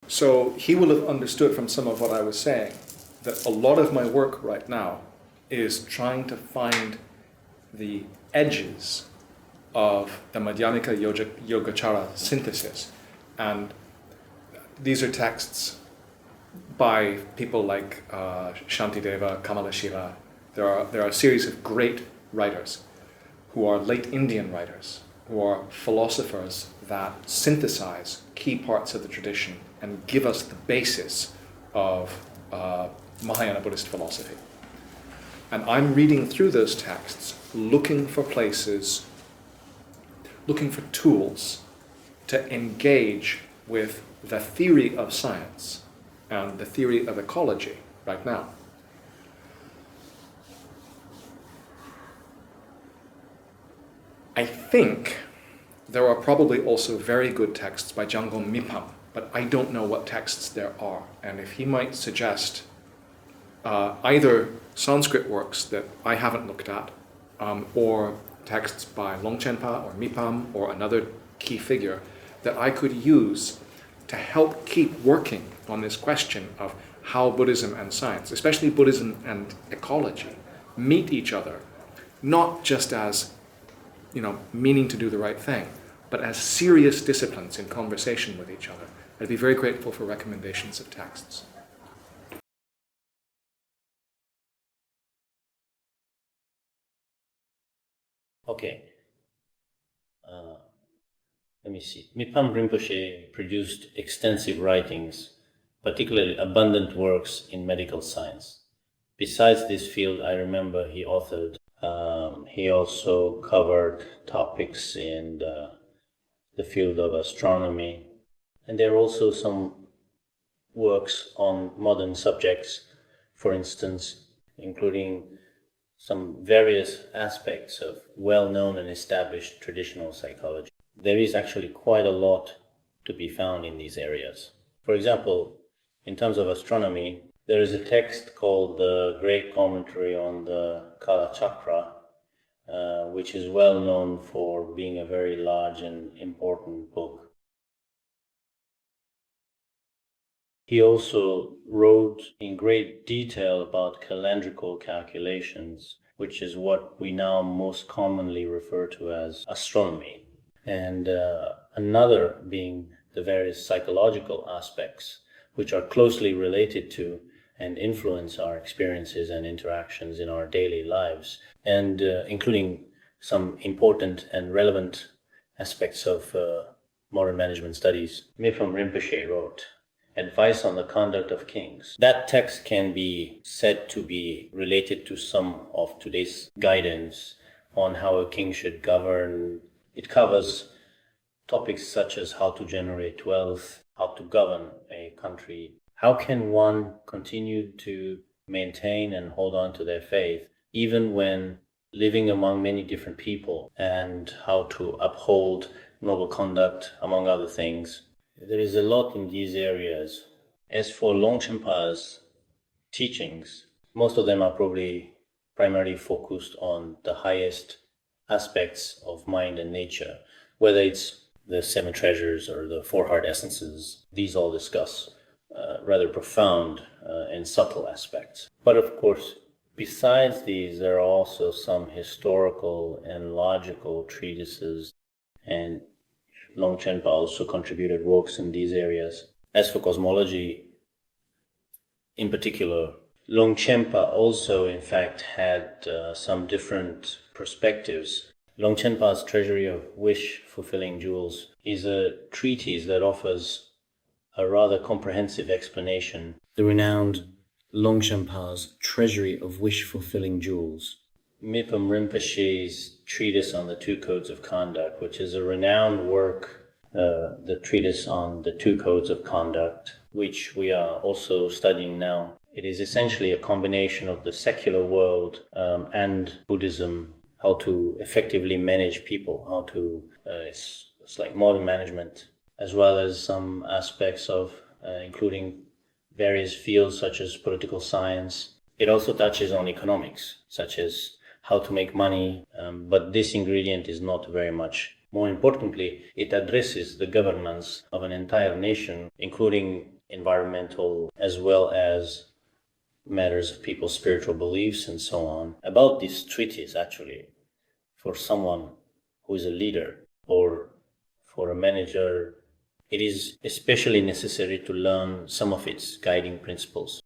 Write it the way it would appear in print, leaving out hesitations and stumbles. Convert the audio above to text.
So he will have understood from some of what I was saying that a lot of my work right now is trying to find the edges of the Madhyamika Yogacara synthesis. And these are texts by people like Shantideva, Kamalashila. There are a series of great writers who are late Indian writers, who are philosophers that synthesize key parts of the tradition and give us the basis of Mahayana Buddhist philosophy. And I'm reading through those texts, looking for places, looking for tools to engage with the theory of science and the theory of ecology right now. I think there are probably also very good texts by Jangom Mipam, but I don't know what texts there are. And if he might suggest either Sanskrit works that I haven't looked at, or texts by Longchenpa or Mipam or another key figure that I could use to help keep working on this question of how Buddhism and science, especially Buddhism and ecology, meet each other, not just as meaning to do the right thing, but as serious disciplines in conversation with each other. I'd be very grateful for recommendations of texts. Okay. Let me see. Mipam Rinpoche produced extensive writings, particularly abundant works in medical science. Besides this field, I remember he authored. He also covered topics in the field of astronomy, and there are also some works on modern subjects, for instance, including some various aspects of well-known and established traditional psychology. There is actually quite a lot to be found in these areas. For example, in terms of astronomy, there is a text called the Great Commentary on the Kala Chakra, which is well known for being a very large and important book. He also wrote in great detail about calendrical calculations, which is what we now most commonly refer to as astronomy, and another being the various psychological aspects which are closely related to and influence our experiences and interactions in our daily lives, and including some important and relevant aspects of modern management studies. Mipam Rinpoche wrote, Advice on the Conduct of Kings. That text can be said to be related to some of today's guidance on how a king should govern. It covers topics such as how to generate wealth, how to govern a country, how can one continue to maintain and hold on to their faith even when living among many different people, and how to uphold noble conduct, among other things. There is a lot in these areas. As for Longchenpa's teachings, most of them are probably primarily focused on the highest aspects of mind and nature, whether it's the 7 treasures or the 4 heart essences. These all discuss rather profound and subtle aspects. But of course, besides these, there are also some historical and logical treatises, and Longchenpa also contributed works in these areas. As for cosmology, in particular, Longchenpa also, in fact, had some different perspectives. Longchenpa's Treasury of Wish-Fulfilling Jewels is a treatise that offers a rather comprehensive explanation. The renowned Longchenpa's Treasury of Wish-Fulfilling Jewels. Mipam Rinpoche's treatise on the 2 codes of conduct, which is a renowned work, the treatise on the 2 codes of conduct, which we are also studying now. It is essentially a combination of the secular world and Buddhism, how to effectively manage people, how to, it's like modern management, as well as some aspects of including various fields such as political science. It also touches on economics, such as how to make money, but this ingredient is not very much. More importantly, it addresses the governance of an entire nation, including environmental as well as matters of people's spiritual beliefs and so on. About this treatise, actually, for someone who is a leader or for a manager, it is especially necessary to learn some of its guiding principles.